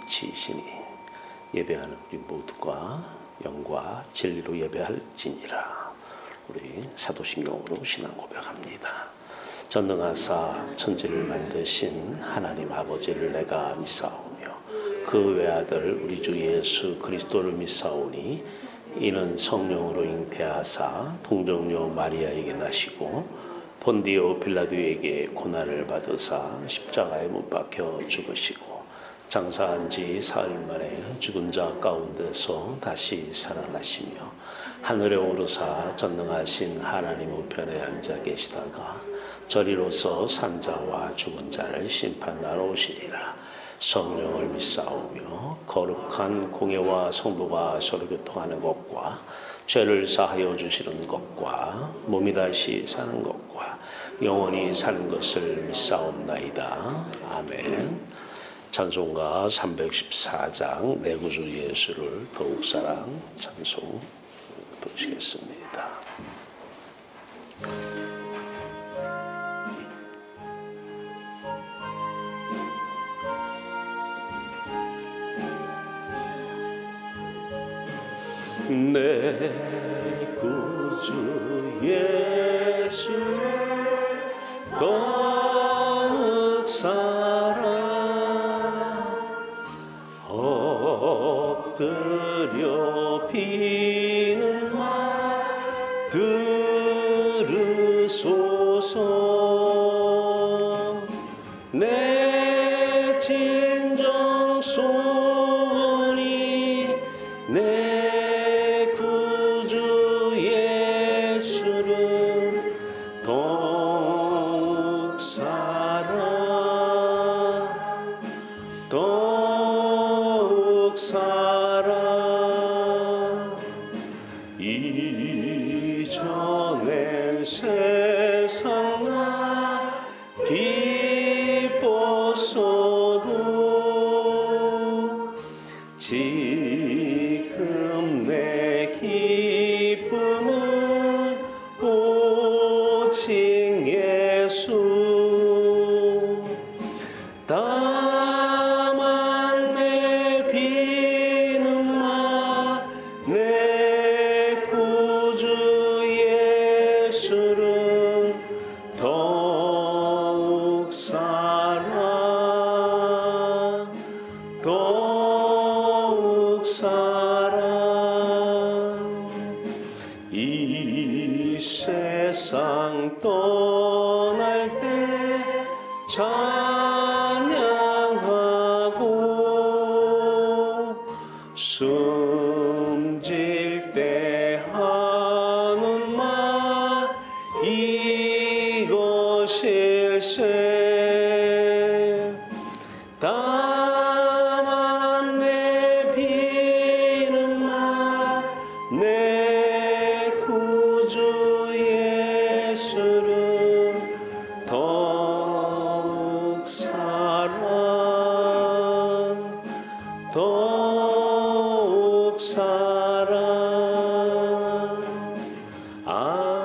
빛이시니 예배하는 우리 모두가 영과 진리로 예배할지니라. 우리 사도신경으로 신앙 고백합니다. 전능하사 천지를 만드신 하나님 아버지를 내가 믿사오며 그 외아들 우리 주 예수 그리스도를 믿사오니 이는 성령으로 잉태하사 동정녀 마리아에게 나시고 본디오 빌라도에게 고난을 받으사 십자가에 못 박혀 죽으시고 장사한 지 사흘 만에 죽은 자 가운데서 다시 살아나시며 하늘에 오르사 전능하신 하나님 우편에 앉아 계시다가 저리로서 산자와 죽은 자를 심판하러 오시리라. 성령을 믿사오며 거룩한 공예와 성도가 서로 교통하는 것과 죄를 사하여 주시는 것과 몸이 다시 사는 것과 영원히 사는 것을 믿사옵나이다. 아멘. 찬송가 314장 내 구주 예수를 더욱 사랑 찬송 부르시겠습니다. 내 구주 예수를 더욱 사랑 엎드려 비는 말 들으소서. 내 진정 소원이 내 구주 예수를 더욱 사랑 더욱 사랑. 이전엔 세상 나 기뻤어도 지금 내 기쁨은 오직 예수. 다만 내 비는 마 내 구주 예수를 더욱 사랑 더욱 사랑. 이 세상 떠날 때 찬양하고 숨질 때 하는 말 이것일세. 다만 내 비는 말 내 구주 예수를 더욱 사랑 더욱 사랑. 아멘.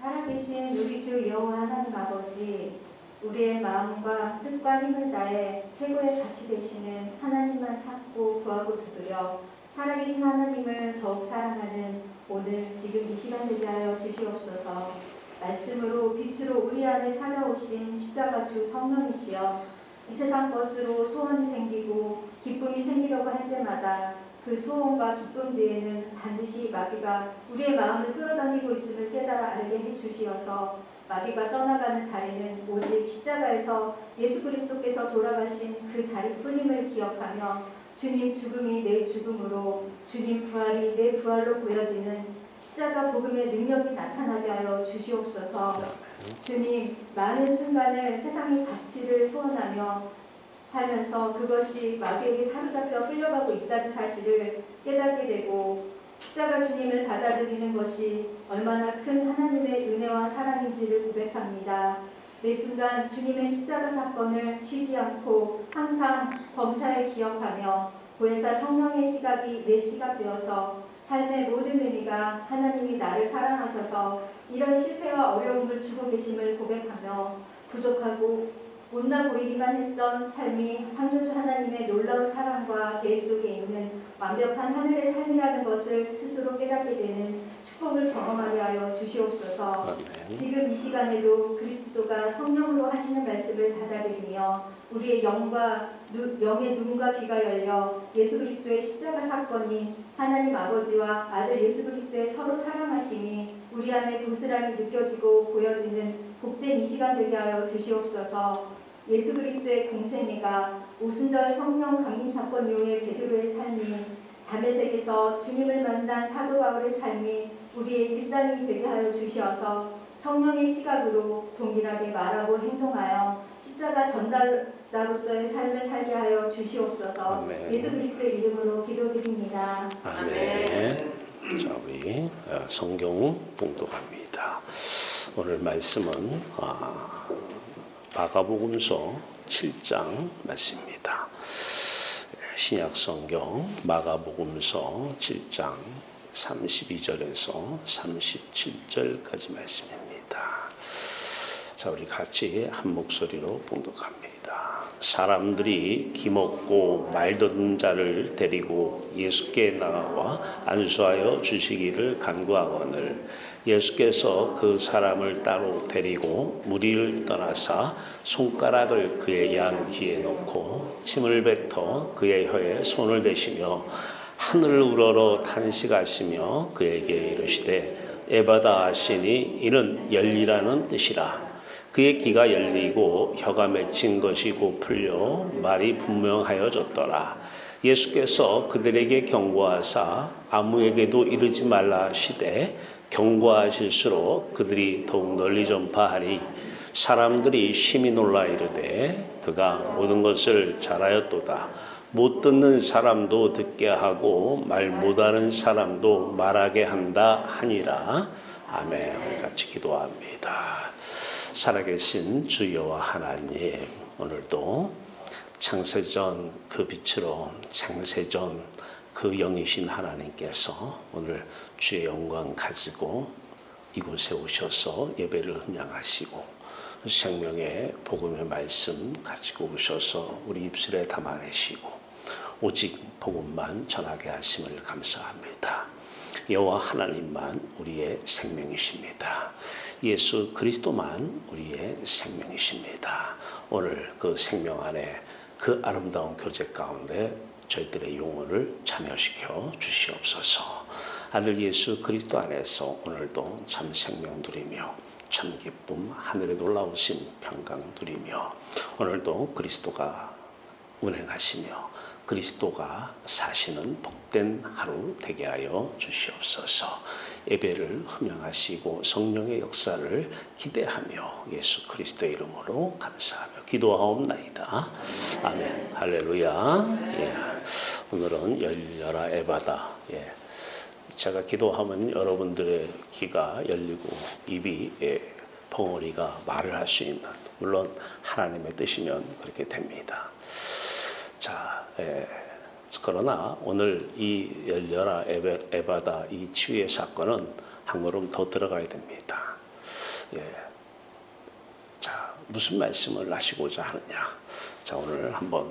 살아계신 우리 주 여호와 하나님 아버지, 우리의 마음과 뜻과 힘을 다해 최고의 가치 되시는 하나님만 찾고 구하고 두드려 살아계신 하나님을 더욱 사랑하는 오늘 지금 이 시간 되게 하여 주시옵소서. 말씀으로 빛으로 우리 안에 찾아오신 십자가 주 성령이시여, 이 세상 것으로 소원이 생기고 기쁨이 생기려고 할 때마다 그 소원과 기쁨 뒤에는 반드시 마귀가 우리의 마음을 끌어당기고 있음을 깨달아 알게 해주시어서 마귀가 떠나가는 자리는 오직 십자가에서 예수 그리스도께서 돌아가신 그 자리뿐임을 기억하며 주님 죽음이 내 죽음으로 주님 부활이 내 부활로 보여지는 십자가 복음의 능력이 나타나게 하여 주시옵소서. 주님, 많은 순간을 세상의 가치를 소원하며 살면서 그것이 마귀에게 사로잡혀 끌려가고 있다는 사실을 깨닫게 되고 십자가 주님을 받아들이는 것이 얼마나 큰 하나님의 은혜와 사랑인지를 고백합니다. 매 순간 주님의 십자가 사건을 쉬지 않고 항상 범사에 기억하며 보혜사 성령의 시각이 내 시각 되어서 삶의 모든 의미가 하나님이 나를 사랑하셔서 이런 실패와 어려움을 주고 계심을 고백하며 부족하고 못나 보이기만 했던 삶이 창조주 하나님의 놀라운 사랑과 계획 속에 있는 완벽한 하늘의 삶이라는 것을 스스로 깨닫게 되는 축복을 경험하게 하여 주시옵소서. 아멘. 지금 이 시간에도 그리스도가 성령으로 하시는 말씀을 받아들이며 우리의 영의 눈과 귀가 열려 예수 그리스도의 십자가 사건이 하나님 아버지와 아들 예수 그리스도의 서로 사랑하심이 우리 안에 고스란히 느껴지고 보여지는 복된 이 시간 되게 하여 주시옵소서. 예수 그리스도의 공생애가 오순절 성령 강림 사건 이후의 베드로의 삶이 다메섹에서 주님을 만난 사도 바울의 삶이 우리의 일상이 되게 하여 주시어서 성령의 시각으로 동일하게 말하고 행동하여 십자가 전달자로서의 삶을 살게 하여 주시옵소서. 아멘. 예수 그리스도의 이름으로 기도드립니다. 아멘. 자, 우리 성경 봉독합니다. 오늘 말씀은 마가복음서 7장 말씀입니다. 신약 성경 마가복음서 7장 32절에서 37절까지 말씀입니다. 자, 우리 같이 한 목소리로 봉독합니다. 사람들이 기먹고 말 듣는 자를 데리고 예수께 나와 안수하여 주시기를 간구하거늘 예수께서 그 사람을 따로 데리고 무리를 떠나사 손가락을 그의 양 귀에 놓고 침을 뱉어 그의 혀에 손을 대시며 하늘을 우러러 탄식하시며 그에게 이르시되 에바다 하시니 이는 열리라는 뜻이라. 그의 귀가 열리고 혀가 맺힌 것이 곧 풀려 말이 분명하여졌더라. 예수께서 그들에게 경고하사 아무에게도 이르지 말라 하시되 경고하실수록 그들이 더욱 널리 전파하니 사람들이 심히 놀라 이르되 그가 모든 것을 잘하였도다. 못 듣는 사람도 듣게 하고 말 못하는 사람도 말하게 한다 하니라. 아멘. 같이 기도합니다. 살아계신 주 여호와 하나님, 오늘도 창세전 그 빛으로 창세전 그 영이신 하나님께서 오늘 주의 영광 가지고 이곳에 오셔서 예배를 헌양하시고 생명의 복음의 말씀 가지고 오셔서 우리 입술에 담아내시고 오직 복음만 전하게 하심을 감사합니다. 여호와 하나님만 우리의 생명이십니다. 예수 그리스도만 우리의 생명이십니다. 오늘 그 생명 안에 그 아름다운 교제 가운데 저희들의 영혼을 참여시켜 주시옵소서. 아들 예수 그리스도 안에서 오늘도 참 생명 누리며 참 기쁨 하늘에 놀라우신 평강 누리며 오늘도 그리스도가 운행하시며 그리스도가 사시는 복된 하루 되게 하여 주시옵소서. 예배를 헌명하시고 성령의 역사를 기대하며 예수 그리스도의 이름으로 감사하며 기도하옵나이다. 아멘. 할렐루야. 예. 오늘은 열려라 에바다. 예. 제가 기도하면 여러분들의 귀가 열리고 입이 벙어리가 말을 할 수 있는, 물론 하나님의 뜻이면 그렇게 됩니다. 자, 그러나 오늘 이 열려라 에바다 이 치유의 사건은 한 걸음 더 들어가야 됩니다. 예. 자, 무슨 말씀을 하시고자 하느냐? 자, 오늘 한번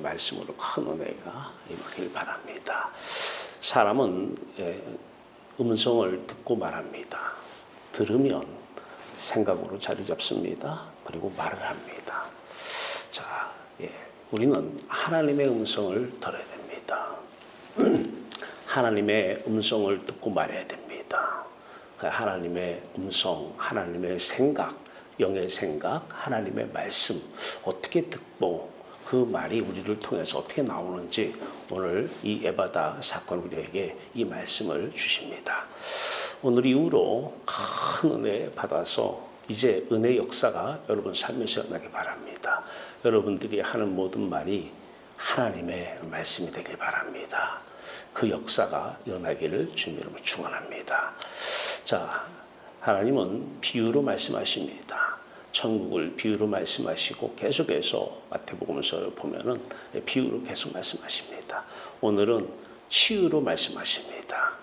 말씀으로 큰 은혜가 임하길 바랍니다. 사람은 음성을 듣고 말합니다. 들으면 생각으로 자리 잡습니다. 그리고 말을 합니다. 자, 우리는 하나님의 음성을 들어야 됩니다. 하나님의 음성을 듣고 말해야 됩니다. 하나님의 음성, 하나님의 생각, 영의 생각, 하나님의 말씀 어떻게 듣고 그 말이 우리를 통해서 어떻게 나오는지 오늘 이 에바다 사건 우리에게 이 말씀을 주십니다. 오늘 이후로 큰 은혜 받아서 이제 은혜 역사가 여러분 삶에서 일어나기 바랍니다. 여러분들이 하는 모든 말이 하나님의 말씀이 되길 바랍니다. 그 역사가 일어나기를 주님 이름으로 축원합니다. 자, 하나님은 비유로 말씀하십니다. 천국을 비유로 말씀하시고 계속해서 마태복음서 보면은 비유로 계속 말씀하십니다. 오늘은 치유로 말씀하십니다.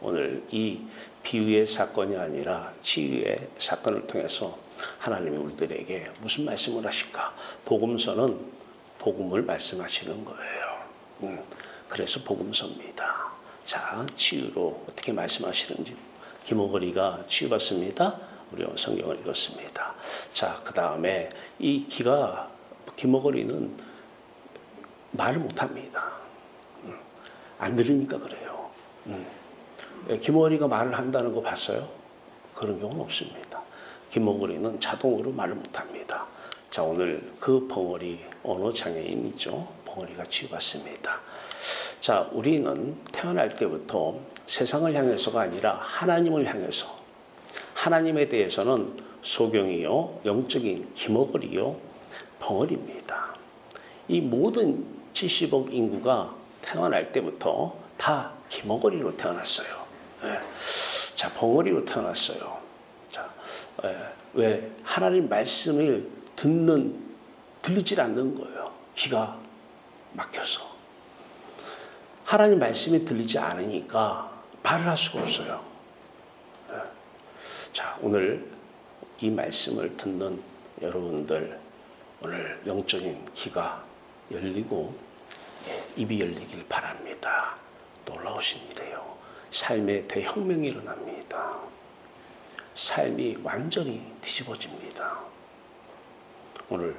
오늘 이 비유의 사건이 아니라 치유의 사건을 통해서 하나님이 우리들에게 무슨 말씀을 하실까? 복음서는 복음을 말씀하시는 거예요. 그래서 복음서입니다. 자, 치유로 어떻게 말씀하시는지. 김어거리가 치유받습니다. 우리 성경을 읽었습니다. 자, 그 다음에 이 김어거리는 말을 못합니다. 안 들으니까 그래요. 김어거리가 말을 한다는 거 봤어요? 그런 경우는 없습니다. 김어거리는 자동으로 말을 못합니다. 자, 오늘 그 벙어리 언어 장애인이죠. 벙어리가 치유받습니다. 자, 우리는 태어날 때부터 세상을 향해서가 아니라 하나님을 향해서, 하나님에 대해서는 소경이요, 영적인 김어거리요, 벙어리입니다. 이 모든 70억 인구가 태어날 때부터 다 김어거리로 태어났어요. 자, 벙어리로 태어났어요. 자, 왜 하나님 말씀을 들리질 않는 거예요. 귀가 막혀서. 하나님 말씀이 들리지 않으니까 말을 할 수가 없어요. 자, 오늘 이 말씀을 듣는 여러분들, 오늘 영적인 귀가 열리고 입이 열리길 바랍니다. 놀라우신 일이에요. 삶의 대혁명이 일어납니다. 삶이 완전히 뒤집어집니다. 오늘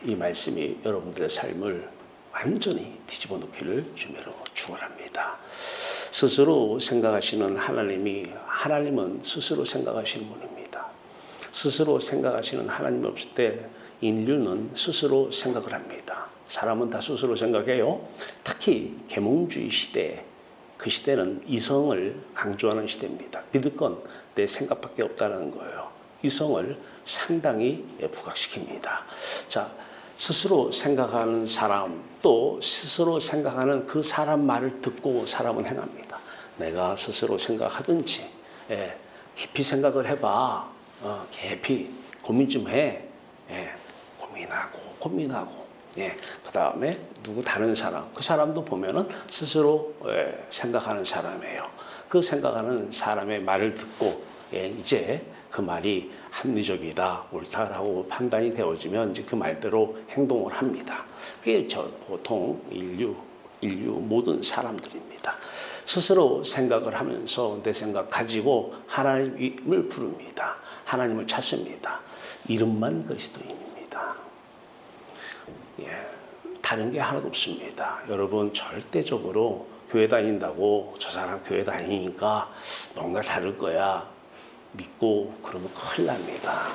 이 말씀이 여러분들의 삶을 완전히 뒤집어 놓기를 주매로 축원합니다. 스스로 생각하시는 하나님은 스스로 생각하시는 분입니다. 스스로 생각하시는 하나님 없을 때 인류는 스스로 생각을 합니다. 사람은 다 스스로 생각해요. 특히 계몽주의 시대, 그 시대는 이성을 강조하는 시대입니다. 믿을 건 내 생각밖에 없다는 거예요. 이성을 상당히 부각시킵니다. 자, 스스로 생각하는 사람, 또 스스로 생각하는 그 사람 말을 듣고 사람은 행합니다. 내가 스스로 생각하든지, 깊이 생각을 해봐. 깊이 고민 좀 해. 고민하고. 그 다음에 다른 사람, 그 사람도 보면은 스스로 생각하는 사람이에요. 그 생각하는 사람의 말을 듣고 이제 그 말이 합리적이다, 옳다라고 판단이 되어지면 이제 그 말대로 행동을 합니다. 그게 보통 인류 모든 사람들입니다. 스스로 생각을 하면서 내 생각 가지고 하나님을 부릅니다. 하나님을 찾습니다. 이름만 그리스도인입니다. 다른 게 하나도 없습니다. 여러분 절대적으로 교회 다닌다고 저 사람 교회 다니니까 뭔가 다를 거야 믿고 그러면 큰일 납니다.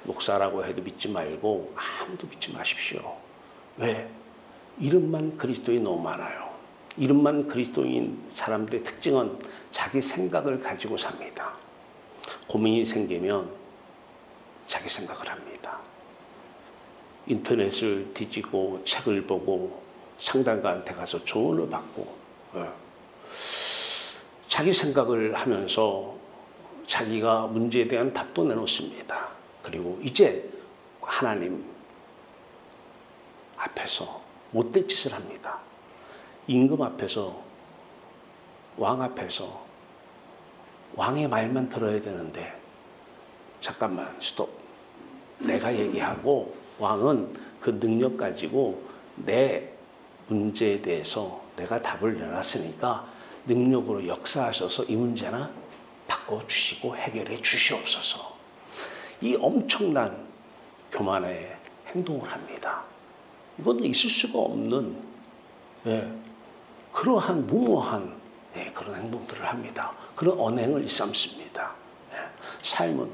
목사라고 해도 믿지 말고 아무도 믿지 마십시오. 왜? 이름만 그리스도인 너무 많아요. 이름만 그리스도인 사람들의 특징은 자기 생각을 가지고 삽니다. 고민이 생기면 자기 생각을 합니다. 인터넷을 뒤지고 책을 보고 상담가한테 가서 조언을 받고 자기 생각을 하면서 자기가 문제에 대한 답도 내놓습니다. 그리고 이제 하나님 앞에서 못된 짓을 합니다. 임금 앞에서, 왕 앞에서 왕의 말만 들어야 되는데 잠깐만 스톱. 내가 얘기하고 왕은 그 능력 가지고 내 문제에 대해서 내가 답을 내놨으니까 능력으로 역사하셔서 이 문제나 바꿔주시고 해결해 주시옵소서. 이 엄청난 교만의 행동을 합니다. 이건 있을 수가 없는 그러한 무모한 그런 행동들을 합니다. 그런 언행을 일삼습니다. 삶은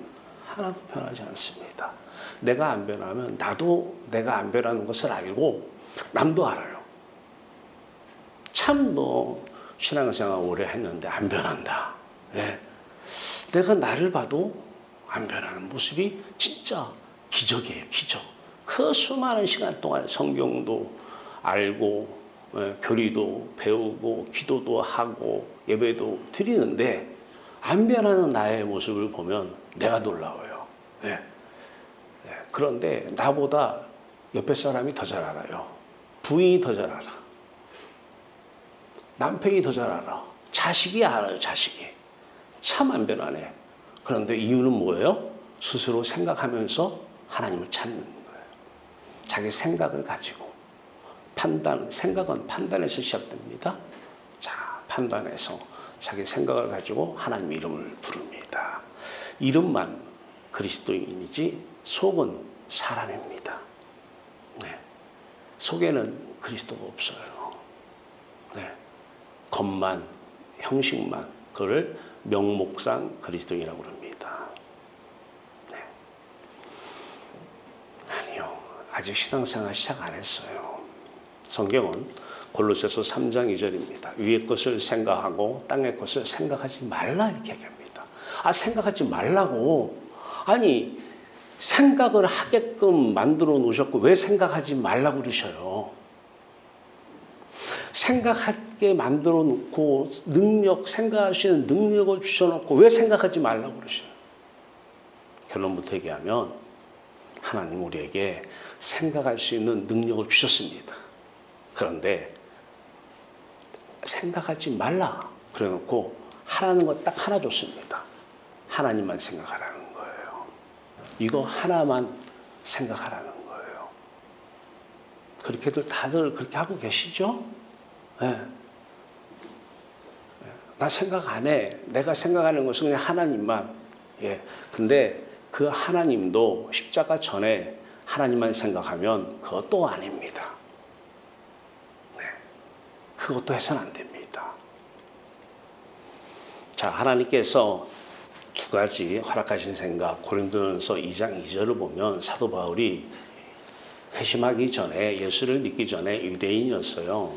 하나도 변하지 않습니다. 내가 안 변하면 나도 내가 안 변하는 것을 알고 남도 알아요. 참 너 신앙생활 오래 했는데 안 변한다. 내가 나를 봐도 안 변하는 모습이 진짜 기적이에요. 기적. 그 수많은 시간 동안 성경도 알고 교리도 배우고 기도도 하고 예배도 드리는데 안 변하는 나의 모습을 보면 내가 놀라워요. 그런데 나보다 옆에 사람이 더 잘 알아요. 부인이 더 잘 알아. 남편이 더 잘 알아. 자식이 알아요, 자식이. 참 안 변하네. 그런데 이유는 뭐예요? 스스로 생각하면서 하나님을 찾는 거예요. 자기 생각을 가지고. 생각은 판단에서 시작됩니다. 자, 판단해서 자기 생각을 가지고 하나님 이름을 부릅니다. 이름만 그리스도인이지 속은 사람입니다. 네. 속에는 그리스도가 없어요. 네. 겉만, 형식만, 그를 명목상 그리스도인이라고 부릅니다. 네. 아니요, 아직 신앙생활 시작 안 했어요. 성경은 골로새서 3장 2절입니다. 위의 것을 생각하고 땅의 것을 생각하지 말라 이렇게 얘기합니다. 생각하지 말라고. 아니, 생각을 하게끔 만들어 놓으셨고 왜 생각하지 말라고 그러셔요? 생각하게 만들어 놓고 생각할 수 있는 능력을 주셔놓고 왜 생각하지 말라고 그러셔요? 결론부터 얘기하면 하나님 우리에게 생각할 수 있는 능력을 주셨습니다. 그런데 생각하지 말라 그래놓고 하라는 거 딱 하나 줬습니다. 하나님만 생각하라는 거예요. 이거 하나만 생각하라는 거예요. 그렇게들 다들 그렇게 하고 계시죠? 네. 나 생각 안 해. 내가 생각하는 것은 그냥 하나님만. 예. 근데 그 하나님도 십자가 전에 하나님만 생각하면 그것도 아닙니다. 그것도 해서는 안 됩니다. 자, 하나님께서 두 가지 허락하신 생각, 고린도전서 2장 2절을 보면 사도 바울이 회심하기 전에, 예수를 믿기 전에 유대인이었어요.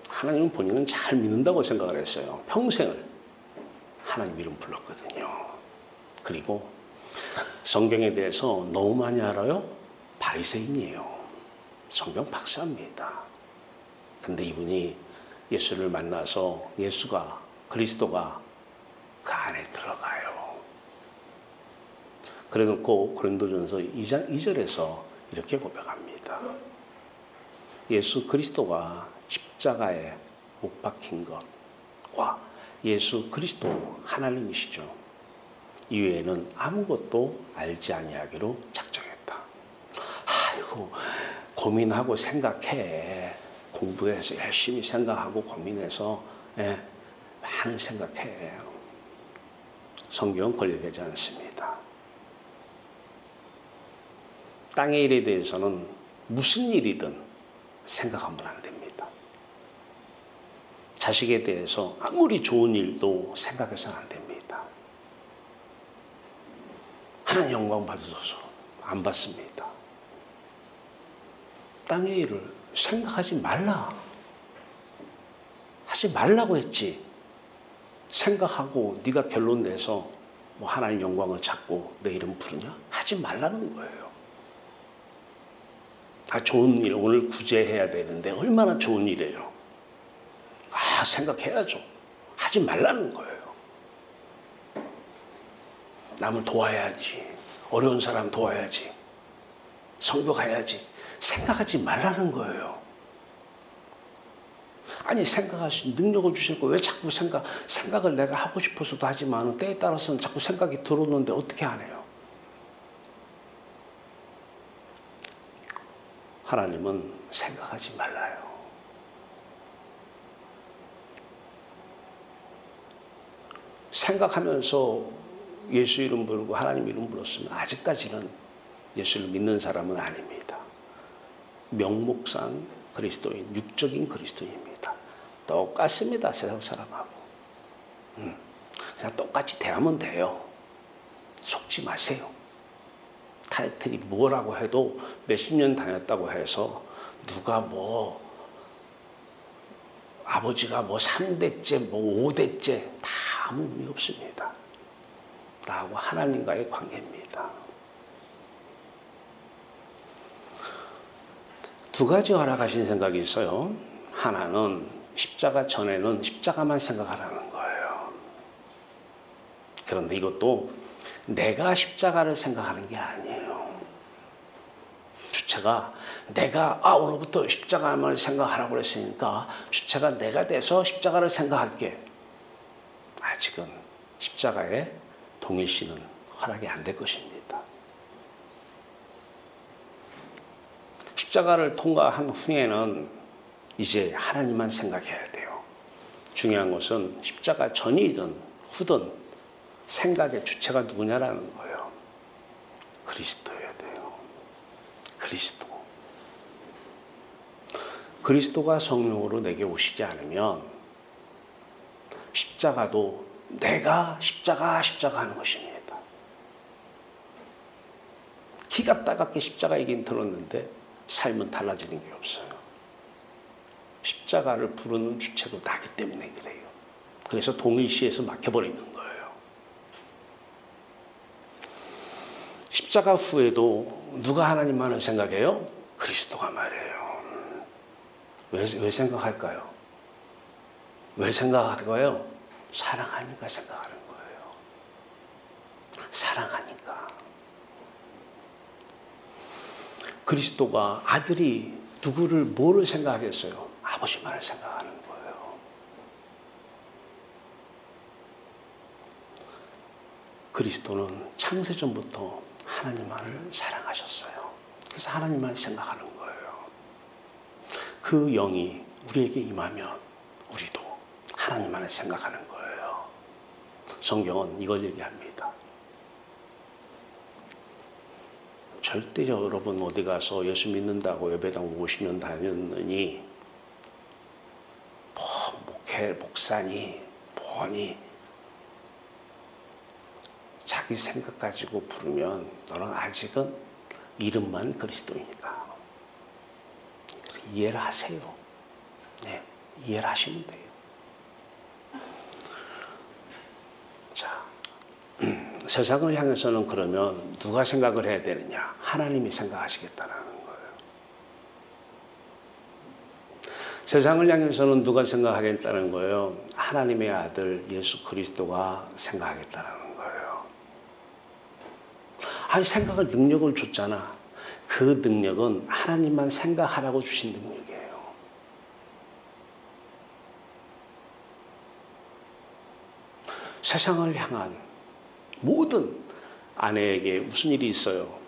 하나님은 본인은 잘 믿는다고 생각을 했어요. 평생을 하나님 이름 불렀거든요. 그리고 성경에 대해서 너무 많이 알아요? 바리새인이에요. 성경 박사입니다. 근데 이분이 예수를 만나서 예수가, 그리스도가 그 안에 들어가요. 그래 놓고 고린도전서 2장 2절에서 이렇게 고백합니다. 예수 그리스도가 십자가에 못 박힌 것과 예수 그리스도 하나님이시죠. 이외에는 아무것도 알지 아니하기로 작정했다. 아이고, 고민하고 생각해. 공부해서 열심히 생각하고 고민해서 많은 생각해. 성경은 권리되지 않습니다. 땅의 일에 대해서는 무슨 일이든 생각하면 안 됩니다. 자식에 대해서 아무리 좋은 일도 생각해서는 안 됩니다. 하나님 영광 받으소서. 안 받습니다. 땅의 일을 생각하지 말라. 하지 말라고 했지. 생각하고 네가 결론 내서 뭐 하나님 영광을 찾고 내 이름 부르냐? 하지 말라는 거예요. 좋은 일, 오늘 구제해야 되는데 얼마나 좋은 일이에요. 생각해야죠. 하지 말라는 거예요. 남을 도와야지. 어려운 사람 도와야지. 선교 가야지. 생각하지 말라는 거예요. 아니, 생각할 수 있는 능력을 주시고 왜 자꾸 생각을 내가 하고 싶어서도 하지만 때에 따라서는 자꾸 생각이 들어오는데 어떻게 안 해요? 하나님은 생각하지 말라요. 생각하면서 예수 이름 부르고 하나님 이름 불렀으면 아직까지는 예수를 믿는 사람은 아닙니다. 명목상 그리스도인, 육적인 그리스도인입니다. 똑같습니다. 세상 사람하고. 그냥 똑같이 대하면 돼요. 속지 마세요. 타이틀이 뭐라고 해도 몇십 년 다녔다고 해서 누가 뭐 아버지가 뭐 3대째 뭐 5대째 다 아무 의미 없습니다. 나하고 하나님과의 관계입니다. 두 가지 허락하신 생각이 있어요. 하나는 십자가 전에는 십자가만 생각하라는 거예요. 그런데 이것도 내가 십자가를 생각하는 게 아니에요. 주체가 내가 오늘부터 십자가만 생각하라고 그랬으니까 주체가 내가 돼서 십자가를 생각할게. 아직은 십자가에 동일시는 허락이 안 될 것입니다. 십자가를 통과한 후에는 이제 하나님만 생각해야 돼요. 중요한 것은 십자가 전이든 후든 생각의 주체가 누구냐라는 거예요. 그리스도여야 돼요. 그리스도. 그리스도가 성령으로 내게 오시지 않으면 십자가도 내가 십자가 하는 것입니다. 키가 따갑게 십자가 얘기는 들었는데 삶은 달라지는 게 없어요. 십자가를 부르는 주체도 나기 때문에 그래요. 그래서 동일시에서 막혀버리는 거예요. 십자가 후에도 누가 하나님만을 생각해요? 그리스도가 말해요. 왜 생각할까요? 왜 생각할까요? 사랑하니까 생각하는 거예요. 사랑하니까. 그리스도가 아들이 누구를 뭐를 생각하겠어요? 아버지만을 생각하는 거예요. 그리스도는 창세전부터 하나님만을 사랑하셨어요. 그래서 하나님만을 생각하는 거예요. 그 영이 우리에게 임하면 우리도 하나님만을 생각하는 거예요. 성경은 이걸 얘기합니다. 절대 여러분 어디 가서 예수 믿는다고 예배당 오시면 다녔느니 목사니 뭐니 자기 생각 가지고 부르면 너는 아직은 이름만 그리스도이니까 이해를 하세요. 네, 이해를 하시면 돼요. 자, 세상을 향해서는 그러면 누가 생각을 해야 되느냐? 하나님이 생각하시겠다라는 거예요. 세상을 향해서는 누가 생각하겠다는 거예요? 하나님의 아들 예수 그리스도가 생각하겠다는 거예요. 아니 생각을 능력을 줬잖아. 그 능력은 하나님만 생각하라고 주신 능력이에요. 세상을 향한 모든 아내에게 무슨 일이 있어요?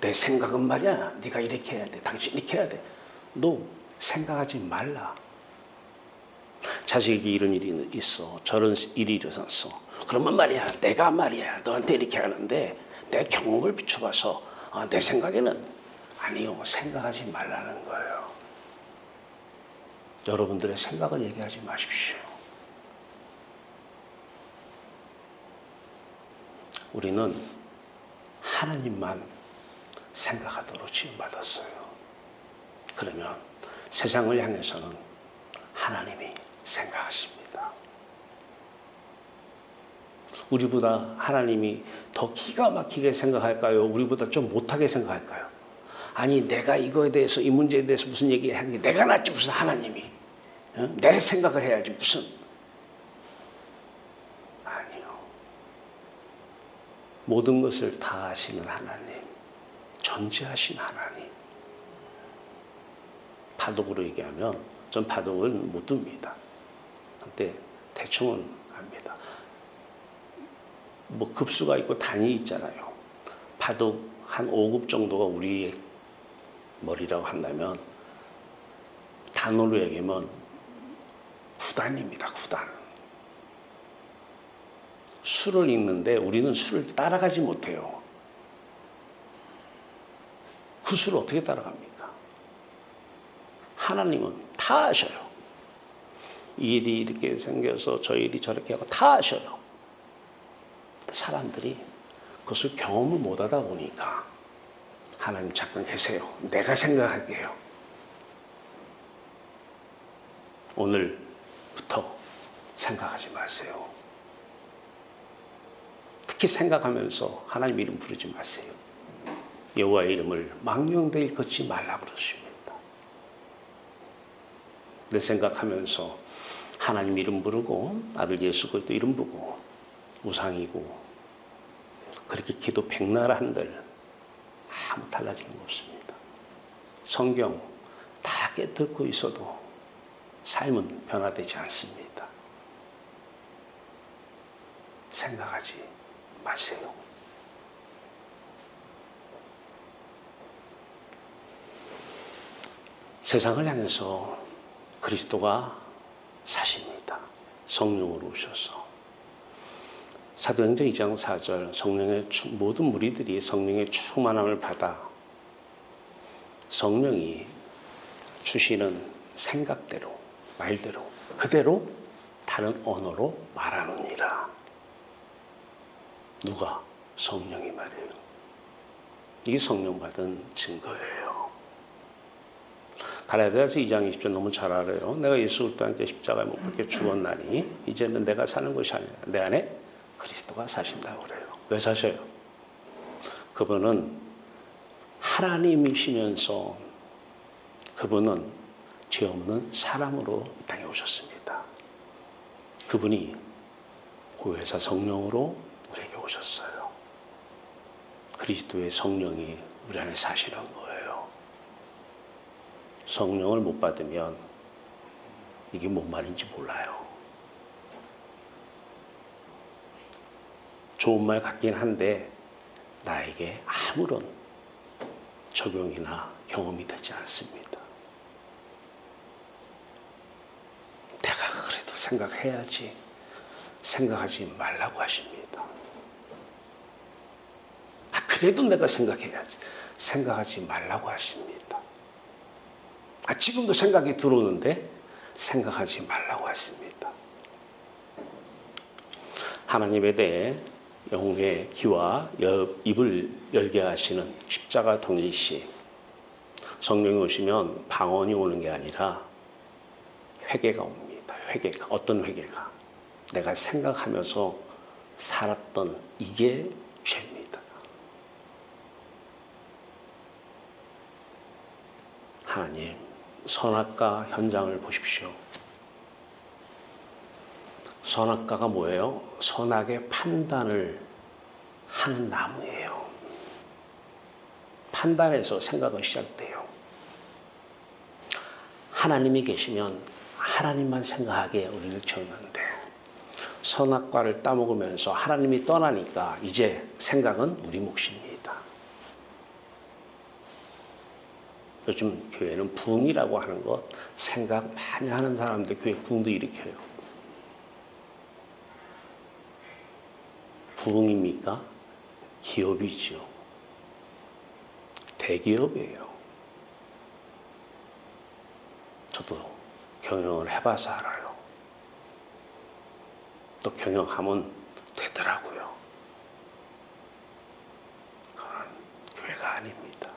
내 생각은 말이야. 네가 이렇게 해야 돼. 당신 이렇게 해야 돼. 너 생각하지 말라. 자식에게 이런 일이 있어. 저런 일이 일어났어. 그러면 말이야. 내가 말이야. 너한테 이렇게 하는데 내 경험을 비춰봐서 내 생각에는 아니요. 생각하지 말라는 거예요. 여러분들의 생각을 얘기하지 마십시오. 우리는 하나님만 생각하도록 지음받았어요. 그러면 세상을 향해서는 하나님이 생각하십니다. 우리보다 하나님이 더 기가 막히게 생각할까요? 우리보다 좀 못하게 생각할까요? 아니 내가 이거에 대해서 이 문제에 대해서 무슨 얘기하는 게 내가 낫지 무슨 하나님이 내 생각을 해야지 무슨 모든 것을 다 아시는 하나님, 전지하신 하나님. 바둑으로 얘기하면 전 바둑을 못 둡니다. 근데 대충은 합니다. 뭐 급수가 있고 단위 있잖아요. 바둑 한 5급 정도가 우리의 머리라고 한다면 단어로 얘기하면 9단입니다. 9단. 수를 읽는데 우리는 수를 따라가지 못해요. 그 수를 어떻게 따라갑니까? 하나님은 다 아셔요. 이 일이 이렇게 생겨서 저 일이 저렇게 하고 다 아셔요. 사람들이 그것을 경험을 못하다 보니까 하나님 잠깐 계세요. 내가 생각할게요. 오늘부터 생각하지 마세요. 특히 생각하면서 하나님 이름 부르지 마세요. 여호와의 이름을 망령되이 걷지 말라 그러십니다. 내 생각하면서 하나님 이름 부르고 아들 예수 그리스도 이름 부르고 우상이고 그렇게 기도 백날 한들 아무 달라지는 거 없습니다. 성경 다 깨닫고 있어도 삶은 변화되지 않습니다. 생각하지 마세요. 세상을 향해서 그리스도가 사십니다. 성령으로 오셔서. 사도행전 2장 4절 성령의 모든 무리들이 성령의 충만함을 받아 성령이 주시는 생각대로 말대로 그대로 다른 언어로 말하느니라. 누가? 성령이 말해요. 이게 성령 받은 증거예요. 갈라디아서 2장 20절 너무 잘 알아요. 내가 예수 그리스도와 함께 십자가에 못 박혀 죽었나니 이제는 내가 사는 것이 아니라 내 안에 그리스도가 사신다고 그래요. 왜 사셔요? 그분은 하나님이시면서 그분은 죄 없는 사람으로 이 땅에 오셨습니다. 그분이 보혜사 성령으로 우리에게 오셨어요. 그리스도의 성령이 우리 안에 사시는 거예요. 성령을 못 받으면 이게 뭔 말인지 몰라요. 좋은 말 같긴 한데 나에게 아무런 적용이나 경험이 되지 않습니다. 내가 그래도 생각해야지. 생각하지 말라고 하십니다. 그래도 내가 생각해야지. 생각하지 말라고 하십니다. 지금도 생각이 들어오는데 생각하지 말라고 하십니다. 하나님에 대해 영의 귀와 입을 열게 하시는 십자가 통일시 성령이 오시면 방언이 오는 게 아니라 회개가 옵니다. 회개가. 어떤 회개가? 내가 생각하면서 살았던 이게 죄입니다. 하나님, 선악과 현장을 보십시오. 선악과가 뭐예요? 선악의 판단을 하는 나무예요. 판단에서 생각은 시작돼요. 하나님이 계시면 하나님만 생각하게 우리를 지었는데 선악과를 따먹으면서 하나님이 떠나니까 이제 생각은 우리 몫입니다. 요즘 교회는 부흥이라고 하는 것, 생각 많이 하는 사람들 교회 부흥도 일으켜요. 부흥입니까? 기업이죠. 대기업이에요. 저도 경영을 해봐서 알아요. 또 경영하면 되더라고요. 그건 교회가 아닙니다.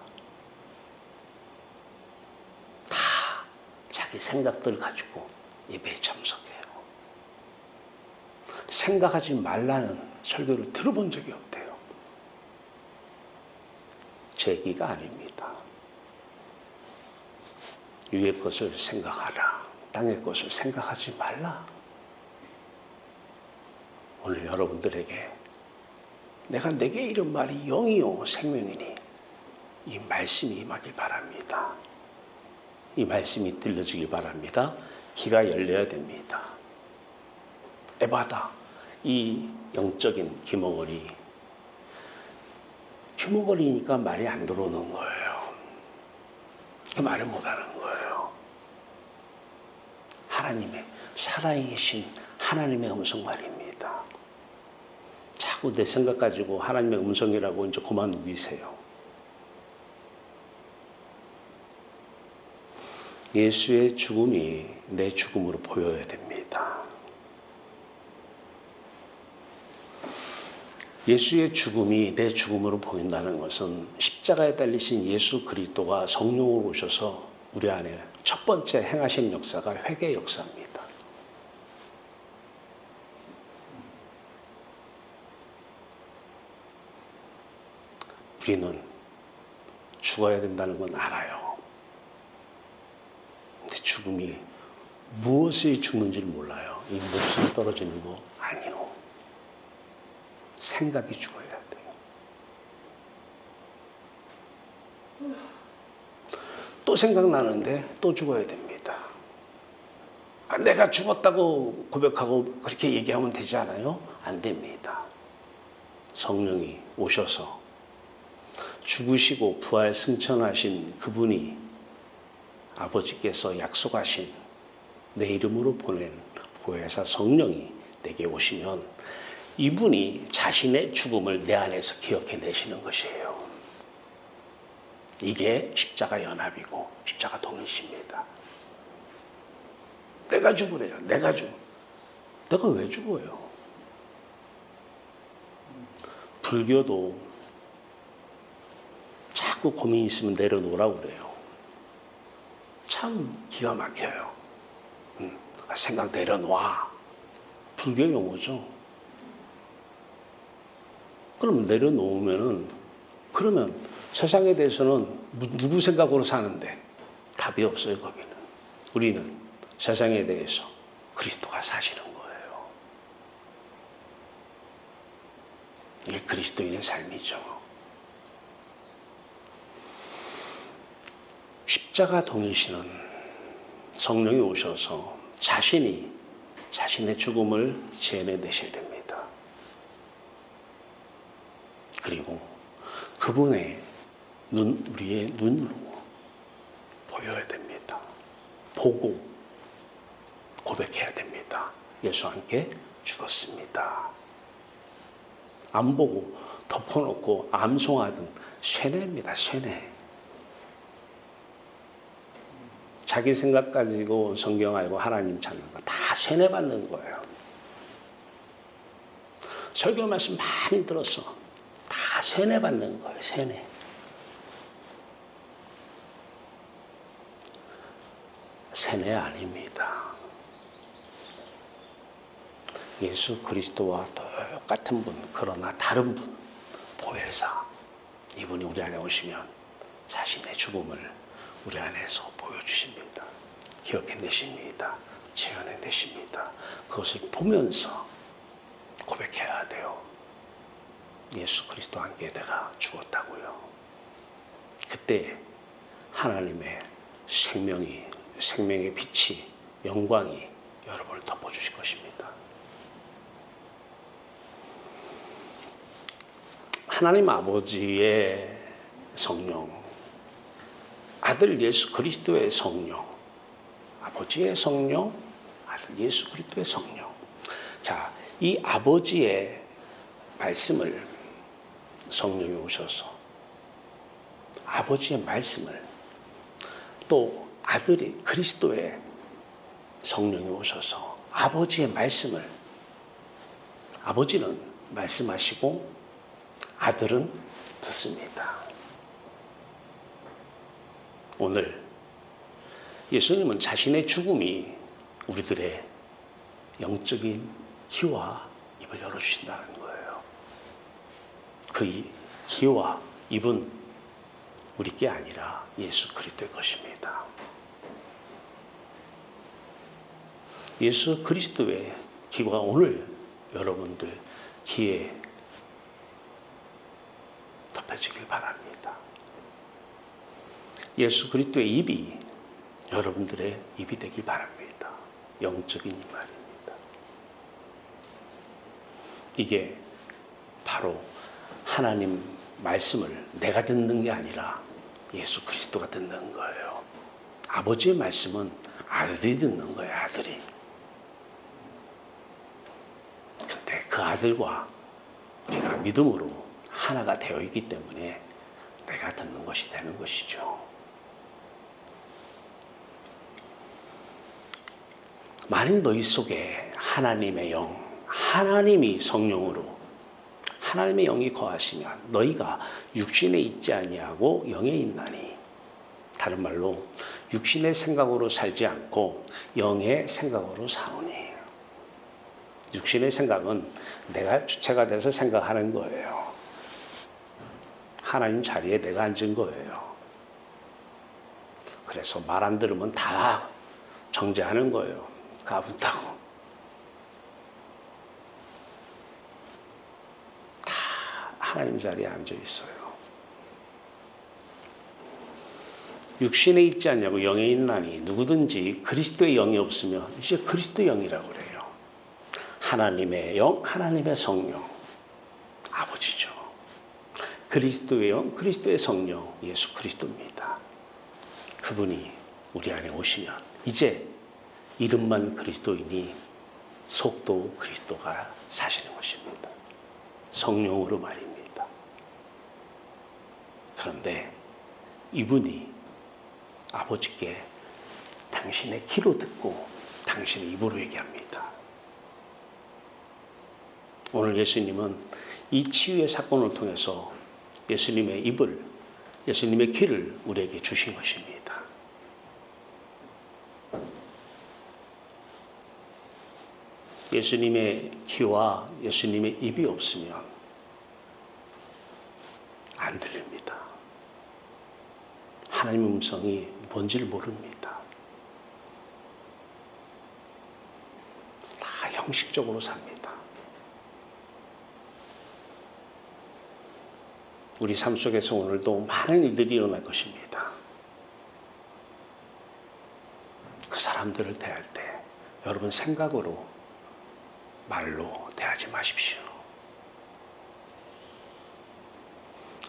다 자기 생각들 가지고 예배에 참석해요. 생각하지 말라는 설교를 들어본 적이 없대요. 제 얘기가 아닙니다. 위의 것을 생각하라. 땅의 것을 생각하지 말라. 오늘 여러분들에게 내게 이런 말이 영이요 생명이니 이 말씀이 임하길 바랍니다. 이 말씀이 들려지길 바랍니다. 귀가 열려야 됩니다. 에바다, 이 영적인 귀머거리니까 말이 안 들어오는 거예요. 그 말을 못하는 거예요. 하나님의 살아계신 하나님의 음성 말입니다. 자꾸 내 생각 가지고 하나님의 음성이라고 이제 그만 우기세요. 예수의 죽음이 내 죽음으로 보여야 됩니다. 예수의 죽음이 내 죽음으로 보인다는 것은 십자가에 달리신 예수 그리스도가 성령으로 오셔서 우리 안에 첫 번째 행하신 역사가 회개의 역사입니다. 우리는 죽어야 된다는 건 알아요. 근데 죽음이 무엇이 죽는지를 몰라요. 이 목숨이 떨어지는 거 아니요. 생각이 죽어야 돼요. 또 생각나는데 또 죽어야 됩니다. 내가 죽었다고 고백하고 그렇게 얘기하면 되지 않아요? 안 됩니다. 성령이 오셔서 죽으시고 부활 승천하신 그분이 아버지께서 약속하신 내 이름으로 보낸 보혜사 성령이 내게 오시면 이분이 자신의 죽음을 내 안에서 기억해내시는 것이에요. 이게 십자가 연합이고 십자가 동일시입니다. 내가 죽으래요. 내가 왜 죽어요? 불교도 자꾸 고민 있으면 내려놓으라고 그래요. 참 기가 막혀요. 생각 내려놔. 불교 용어죠. 그럼 내려놓으면은 그러면 세상에 대해서는 누구 생각으로 사는데 답이 없어요. 거기는. 우리는 세상에 대해서 그리스도가 사시는 거예요. 이게 그리스도인의 삶이죠. 십자가 동일시는 성령이 오셔서 자신의 죽음을 지어내셔야 됩니다. 그리고 그분의 우리의 눈으로 보여야 됩니다. 보고 고백해야 됩니다. 예수와 함께 죽었습니다. 안 보고 덮어놓고 암송하던 쇠뇌입니다. 쇠뇌. 자기 생각 가지고 성경 알고 하나님 찾는 거 다 쇠뇌받는 거예요. 설교 말씀 많이 들었어. 다 쇠뇌받는 거예요. 쇠뇌. 쇠뇌 아닙니다. 예수 그리스도와 똑같은 분, 그러나 다른 분, 보혜사. 이분이 우리 안에 오시면 자신의 죽음을 우리 안에서 보여주십니다. 기억해내십니다. 지어내내십니다. 그것을 보면서 고백해야 돼요. 예수 그리스도와 함께 내가 죽었다고요. 그때 하나님의 생명의 빛이, 영광이 여러분을 덮어주실 것입니다. 하나님 아버지의 성령, 아들 예수 그리스도의 성령, 아버지의 성령, 아들 예수 그리스도의 성령. 자, 이 아버지의 말씀을 성령이 오셔서 아버지의 말씀을 또 아들이 그리스도의 성령이 오셔서 아버지의 말씀을 아버지는 말씀하시고 아들은 듣습니다. 오늘 예수님은 자신의 죽음이 우리들의 영적인 귀와 입을 열어주신다는 거예요. 그 귀와 입은 우리 게 아니라 예수 그리스도의 것입니다. 예수 그리스도의 귀가 오늘 여러분들 귀에 덮여지길 바랍니다. 예수 그리스도의 입이 여러분들의 입이 되길 바랍니다. 영적인 이 말입니다. 이게 바로 하나님 말씀을 내가 듣는 게 아니라 예수 그리스도가 듣는 거예요. 아버지의 말씀은 아들이 듣는 거예요. 아들이. 근데 그 아들과 우리가 믿음으로 하나가 되어 있기 때문에 내가 듣는 것이 되는 것이죠. 만일 너희 속에 하나님의 영, 하나님이 성령으로 하나님의 영이 거하시면 너희가 육신에 있지 아니하고 영에 있나니. 다른 말로 육신의 생각으로 살지 않고 영의 생각으로 사오니. 육신의 생각은 내가 주체가 돼서 생각하는 거예요. 하나님 자리에 내가 앉은 거예요. 그래서 말 안 들으면 다 정죄하는 거예요. 가분다고. 다 하나님 자리에 앉아 있어요. 육신에 있지 않냐고 영에 있나니 누구든지 그리스도의 영이 없으면 이제 그리스도의 영이라고 그래요. 하나님의 영, 하나님의 성령, 아버지죠. 그리스도의 영, 그리스도의 성령, 예수 그리스도입니다. 그분이 우리 안에 오시면 이제 이름만 그리스도이니 속도 그리스도가 사시는 것입니다. 성령으로 말입니다. 그런데 이분이 아버지께 당신의 귀로 듣고 당신의 입으로 얘기합니다. 오늘 예수님은 이 치유의 사건을 통해서 예수님의 입을, 예수님의 귀를 우리에게 주신 것입니다. 예수님의 귀와 예수님의 입이 없으면 안 들립니다. 하나님의 음성이 뭔지를 모릅니다. 다 형식적으로 삽니다. 우리 삶 속에서 오늘도 많은 일들이 일어날 것입니다. 그 사람들을 대할 때 여러분 생각으로 말로 대하지 마십시오.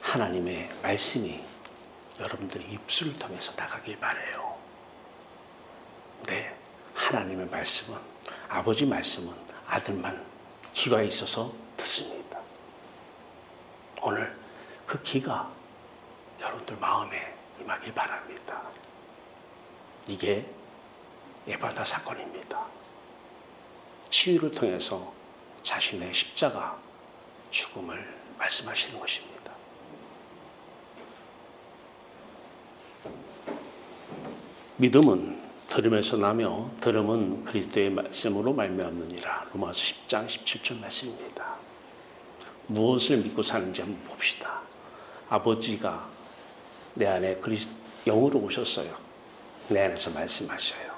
하나님의 말씀이 여러분들의 입술을 통해서 나가길 바라요. 네, 하나님의 말씀은, 아버지 말씀은 아들만 귀가 있어서 듣습니다. 오늘 그 귀가 여러분들 마음에 임하길 바랍니다. 이게 에바다 사건입니다. 치유를 통해서 자신의 십자가 죽음을 말씀하시는 것입니다. 믿음은 들음에서 나며 들음은 그리스도의 말씀으로 말미암느니라. 로마서 10장 17절 말씀입니다. 무엇을 믿고 사는지 한번 봅시다. 아버지가 내 안에 영으로 오셨어요. 내 안에서 말씀하셔요.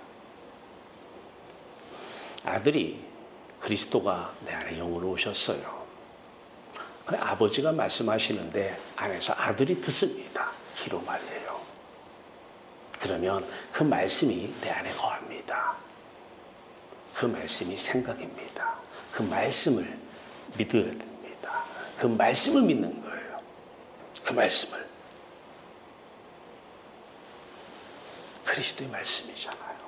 아들이 그리스도가 내 안에 영으로 오셨어요. 아버지가 말씀하시는데 안에서 아들이 듣습니다. 귀로 말해요. 그러면 그 말씀이 내 안에 거합니다. 그 말씀이 생각입니다. 그 말씀을 믿어야 됩니다. 그 말씀을 믿는 거예요. 그 말씀을. 그리스도의 말씀이잖아요.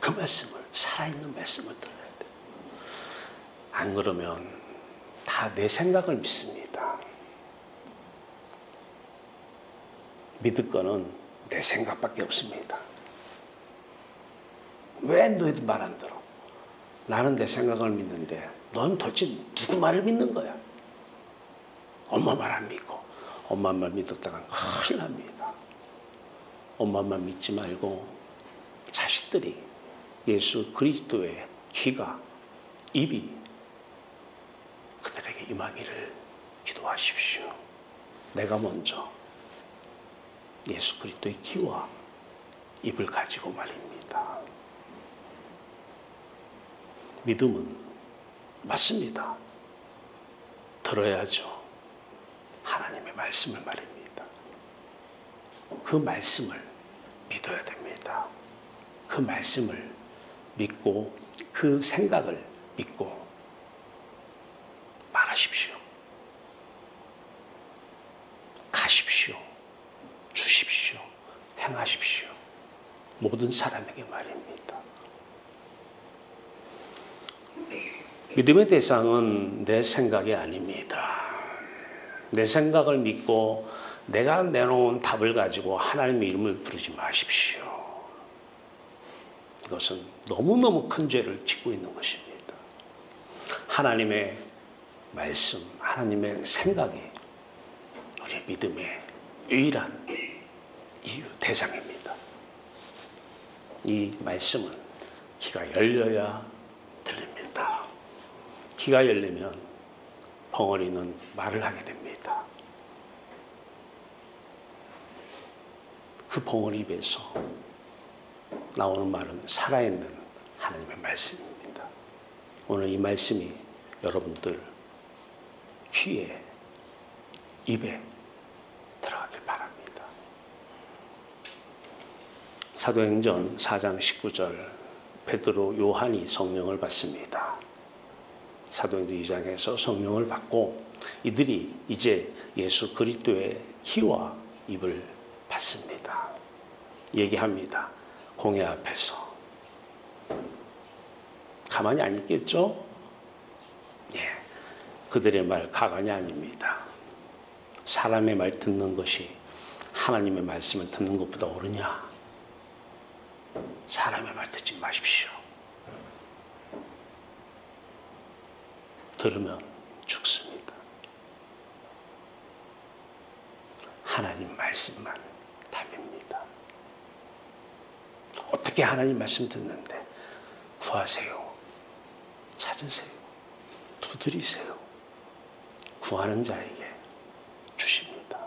그 말씀을, 살아있는 말씀을 들어야 돼요. 안 그러면 다 내 생각을 믿습니다. 믿을 거는 내 생각밖에 없습니다. 왜 너희들 말 안 들어? 나는 내 생각을 믿는데 넌 도대체 누구 말을 믿는 거야? 엄마 말 안 믿고 엄마 말 믿었다가 큰일 납니다. 엄마 말 믿지 말고 자식들이 예수 그리스도의 귀가, 입이 그들에게 임하기를 기도하십시오. 내가 먼저 예수 그리스도의 귀와 입을 가지고 말입니다. 믿음은 맞습니다. 들어야죠. 하나님의 말씀을 말입니다. 그 말씀을 믿어야 됩니다. 그 말씀을 믿고 그 생각을 믿고 말하십시오. 가십시오. 주십시오. 행하십시오. 모든 사람에게 말입니다. 믿음의 대상은 내 생각이 아닙니다. 내 생각을 믿고 내가 내놓은 답을 가지고 하나님의 이름을 부르지 마십시오. 이것은 너무너무 큰 죄를 짓고 있는 것입니다. 하나님의 말씀, 하나님의 생각이 우리의 믿음의 유일한 이유, 대상입니다. 이 말씀은 귀가 열려야 들립니다. 귀가 열리면 벙어리는 말을 하게 됩니다. 그 벙어리 입에서 나오는 말은 살아있는 하나님의 말씀입니다. 오늘 이 말씀이 여러분들 귀에, 입에 들어가길 바랍니다. 사도행전 4장 19절 베드로, 요한이 성령을 받습니다. 사도행전 2장에서 성령을 받고 이들이 이제 예수 그리스도의 키와 입을 받습니다. 얘기합니다. 공회 앞에서. 가만히 안 있겠죠? 예, 그들의 말 가관이 아닙니다. 사람의 말 듣는 것이 하나님의 말씀을 듣는 것보다 옳으냐? 사람의 말 듣지 마십시오. 들으면 죽습니다. 하나님 말씀만 답입니다. 어떻게 하나님 말씀 듣는데? 구하세요. 찾으세요. 두드리세요. 구하는 자에게 주십니다.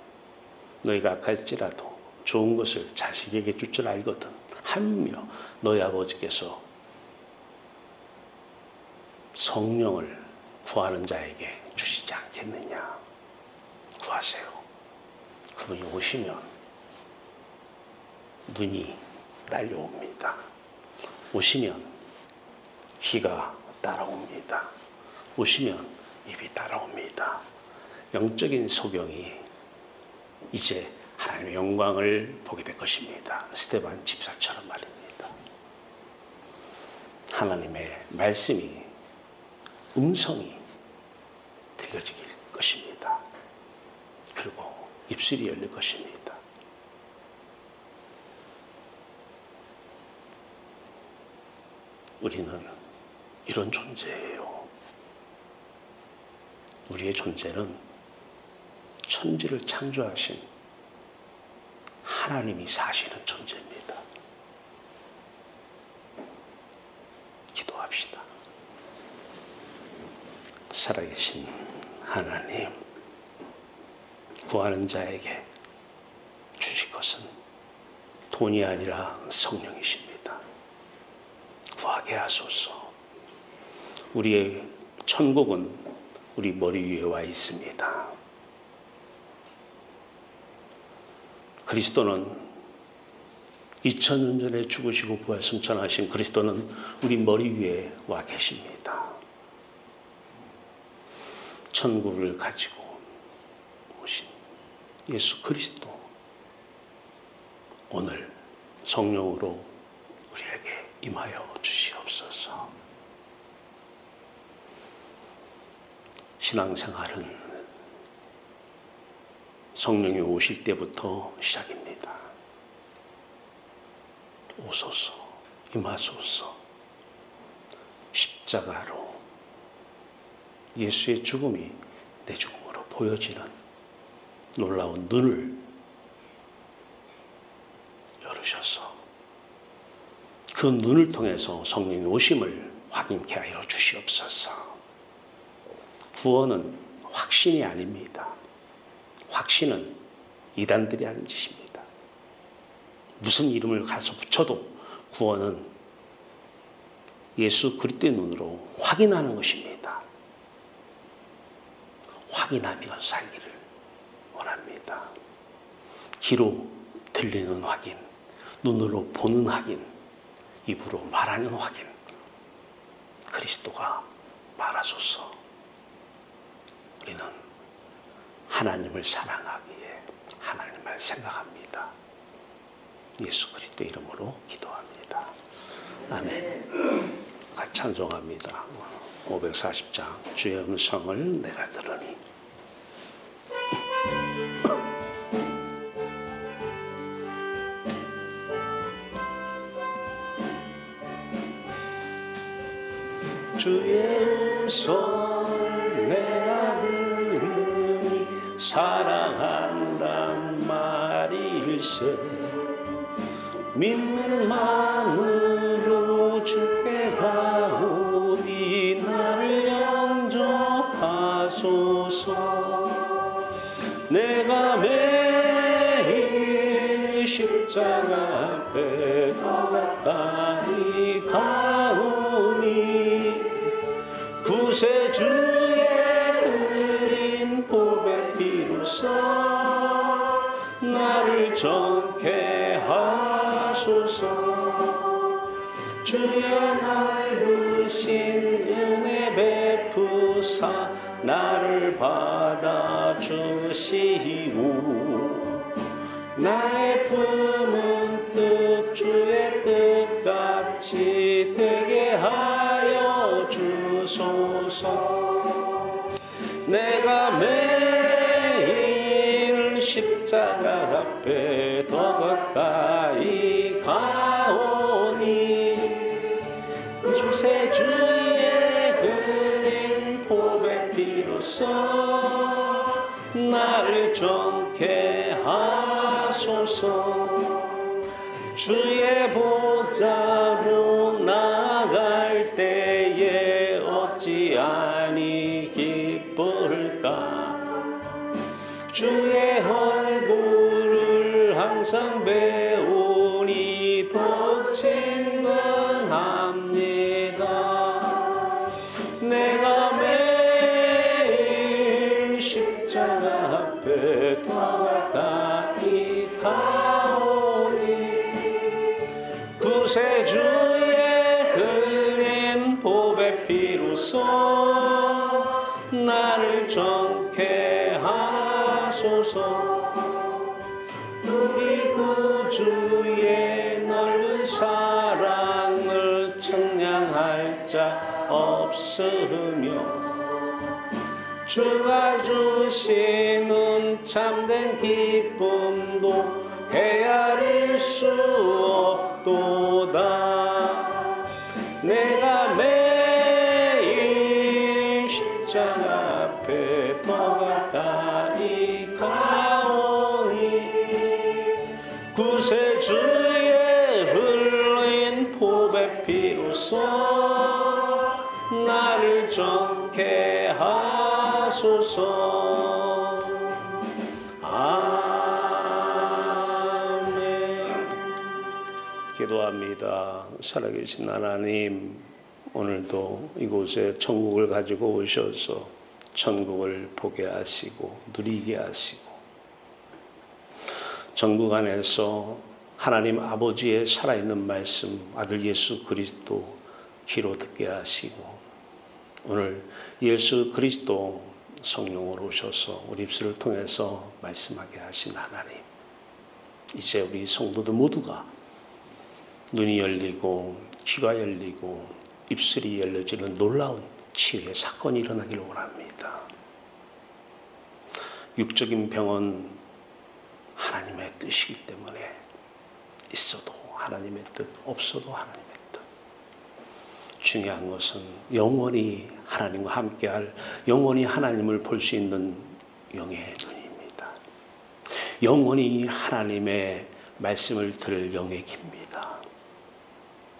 너희가 악할지라도 좋은 것을 자식에게 줄 줄 알거든. 하며 너희 아버지께서 성령을 구하는 자에게 주시지 않겠느냐. 구하세요. 그분이 오시면 눈이 딸려옵니다. 오시면 귀가 따라옵니다. 오시면 입이 따라옵니다. 영적인 소경이 이제 하나님의 영광을 보게 될 것입니다. 스데반 집사처럼 말입니다. 하나님의 말씀이, 음성이 들려질 것입니다. 그리고 입술이 열릴 것입니다. 우리는 이런 존재예요. 우리의 존재는 천지를 창조하신 하나님이 사시는 존재입니다. 기도합시다. 살아계신 하나님, 구하는 자에게 주실 것은 돈이 아니라 성령이십니다. 구하게 하소서. 우리의 천국은 우리 머리 위에 와 있습니다. 그리스도는 2000년 전에 죽으시고 부활 승천하신 그리스도는 우리 머리 위에 와 계십니다. 천국을 가지고 오신 예수 그리스도, 오늘 성령으로 우리에게 임하여 주시옵소서. 신앙생활은 성령이 오실 때부터 시작입니다. 오소서, 임하소서. 십자가로 예수의 죽음이 내 죽음으로 보여지는 놀라운 눈을 열으셔서 그 눈을 통해서 성령의 오심을 확인케 하여 주시옵소서. 구원은 확신이 아닙니다. 확신은 이단들이 하는 짓입니다. 무슨 이름을 가서 붙여도 구원은 예수 그리스도의 눈으로 확인하는 것입니다. 확인하며 살기를 원합니다. 귀로 들리는 확인, 눈으로 보는 확인, 입으로 말하는 확인. 그리스도가 말하소서. 우리는 하나님을 사랑하기에 하나님만 생각합니다. 예수 그리스도 이름으로 기도합니다. 아멘. 같이 찬송합니다. 540장 주의 음성을 내가 들으니. 주의 음성을 내가 들으니 사랑한단 말일세. 믿는 마음으로 주께 가오니 나를 영접하소서. 내가 매일 십자가 앞에 더 가까이 가오니 구세주의 흘린 보배 피로써 나를 정케 하소서. 주여 넓으신 은혜 베푸사 나를 받아주시고 나의 품은 뜻 주의 뜻같이 되게 하여 주소서. 내가 매일 십자가 앞에 더 가까이 가오니 주세 주의 흘린 보배 피로써 나를 정케 하소서. 주의 보좌로 나갈 때에 어찌 아니 기쁠까. 주의 얼굴을 항상 배우니 더욱 친근합니다. 내가 매일 십자가 앞에 더 가까이 가오니 구세주의 흘린 보배 피로써 나를 정케 하소서. 우리 구주의 넓은 사랑을 청량할 자 없으며 주가 주시는 참된 기쁨도 헤아릴 수 없도다. 내가 매일 십자가 앞에 더 가까이 가오니 구세주의 흘린 보배 피로써 나를 정케 하소서. 아멘. 기도합니다. 살아계신 하나님, 오늘도 이곳에 천국을 가지고 오셔서 천국을 보게 하시고 누리게 하시고 천국 안에서 하나님 아버지의 살아있는 말씀 아들 예수 그리스도 귀로 듣게 하시고 오늘 예수 그리스도 성령으로 오셔서 우리 입술을 통해서 말씀하게 하신 하나님, 이제 우리 성도들 모두가 눈이 열리고 귀가 열리고 입술이 열려지는 놀라운 치유의 사건이 일어나기를 원합니다. 육적인 병은 하나님의 뜻이기 때문에 있어도 하나님의 뜻, 없어도 하나님의 뜻. 중요한 것은 영원히 하나님과 함께할, 영원히 하나님을 볼 수 있는 영의 눈입니다. 영원히 하나님의 말씀을 들을 영의 귀입니다.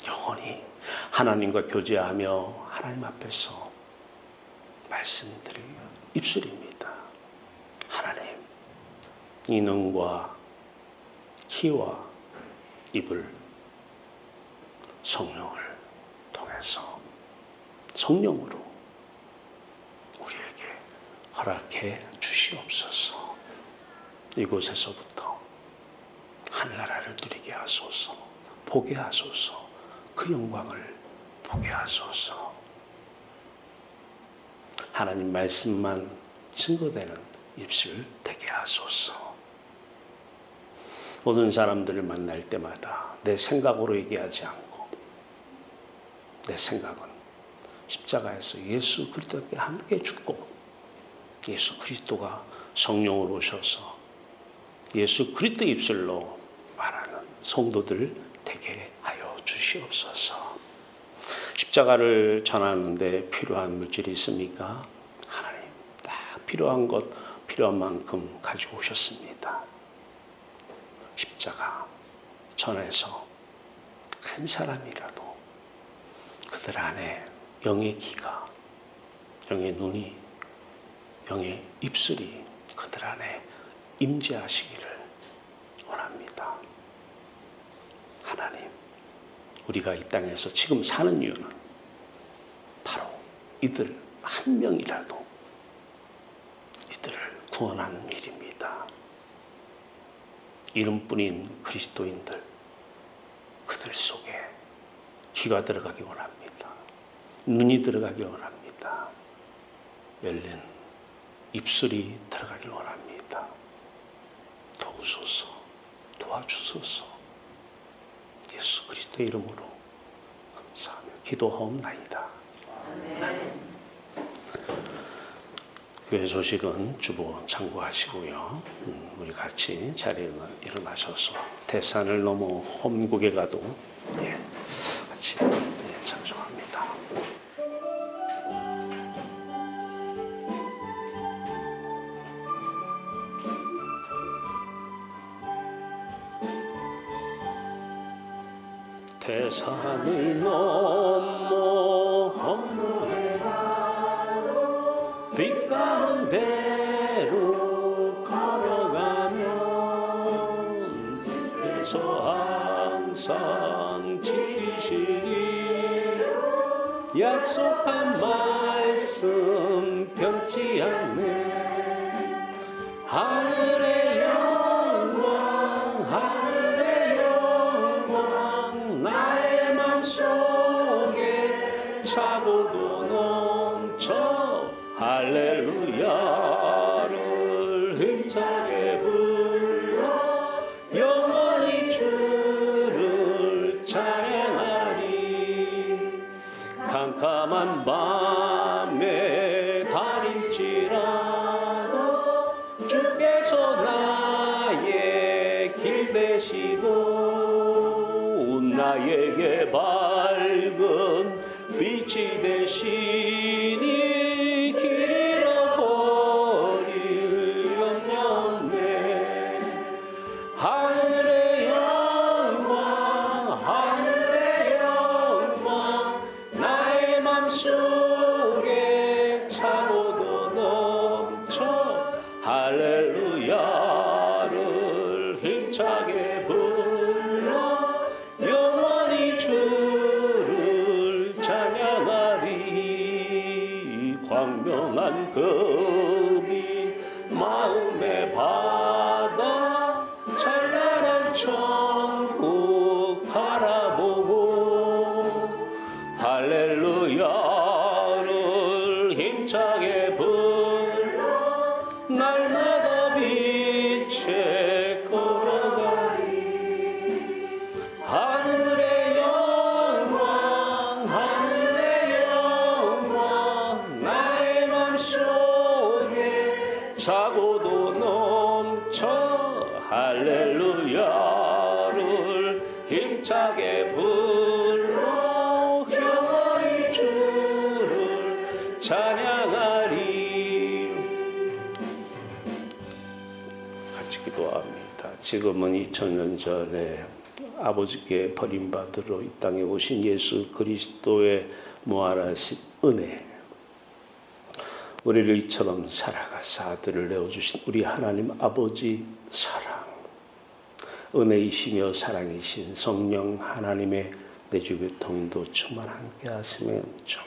영원히 하나님과 교제하며 하나님 앞에서 말씀드릴 입술입니다. 하나님, 이 눈과 귀와 입을 성령을 통해서 성령으로 우리에게 허락해 주시옵소서. 이곳에서부터 하늘나라를 누리게 하소서. 보게 하소서. 그 영광을 보게 하소서. 하나님 말씀만 증거되는 입술 되게 하소서. 모든 사람들을 만날 때마다 내 생각으로 얘기하지 않고 내 생각은 십자가에서 예수 그리스도께 함께 죽고 예수 그리스도가 성령으로 오셔서 예수 그리스도 입술로 말하는 성도들 되게 하여 주시옵소서. 십자가를 전하는데 필요한 물질이 있습니까? 하나님, 딱 필요한 것, 필요한 만큼 가지고 오셨습니다. 십자가 전해서 한 사람이라도 그들 안에 영의 귀가, 영의 눈이, 영의 입술이 그들 안에 임재하시기를 원합니다. 하나님, 우리가 이 땅에서 지금 사는 이유는 바로 이들 한 명이라도 이들을 구원하는 일입니다. 이름뿐인 그리스도인들, 그들 속에 귀가 들어가기 원합니다. 눈이 들어가기 원합니다. 열린 입술이 들어가길 원합니다. 도우소서, 도와주소서. 예수 그리스도의 이름으로 감사하며 기도하옵나이다. 교회 소식은 주보 참고하시고요. 우리 같이 자리에 일어나셔서 대산을 넘어 홈국에 가도 같이 찬송합니다. 대산을 넘어 험로에 가도 빛 가운데로 걸어가면 주께서 항상 지키시니 약속한 말씀 변치 않네. 하늘의 영광 하늘의 영광 나의 맘속에 차고도 넘쳐 할렐루야를 힘차게 불러 영원히 주를 찬양하리. 캄캄한 밤에 다닐지라도 주께서 나의 길 되시고 나에게 밝은 빛이 되시니 길 잃어버릴 염려 없네. 하늘의 영광 하늘의 영광 나의 맘속에 차고도 넘쳐 할렐루야를 힘차게 불러 영원히 주를 찬양하리. 광명한 금이 마음에 받아 찬란한 천국 바라보고 할렐루야를 힘차게 불러 날마다 빛에 걸어가리. 하늘의 영광 하늘의 영광 나의 맘속에 차고도 넘쳐 할렐루야를 힘차게 불러 영원히 주를 찬양하리. 같이 기도합니다. 지금은 2000년 전에 아버지께 버림받으러 이 땅에 오신 예수 그리스도의 무한하신 은혜, 우리를 이처럼 살아가사 아들을 내어주신 우리 하나님 아버지 사랑, 은혜이시며 사랑이신 성령 하나님의 내주교통도 충만 함께 하시면 정이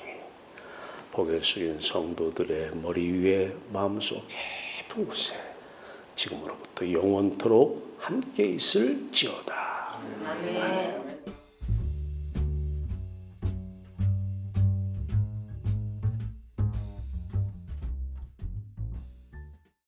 고개 숙인 성도들의 머리 위에 마음속 깊은 곳에 지금으로부터 영원토록 함께 있을지어다. 아멘.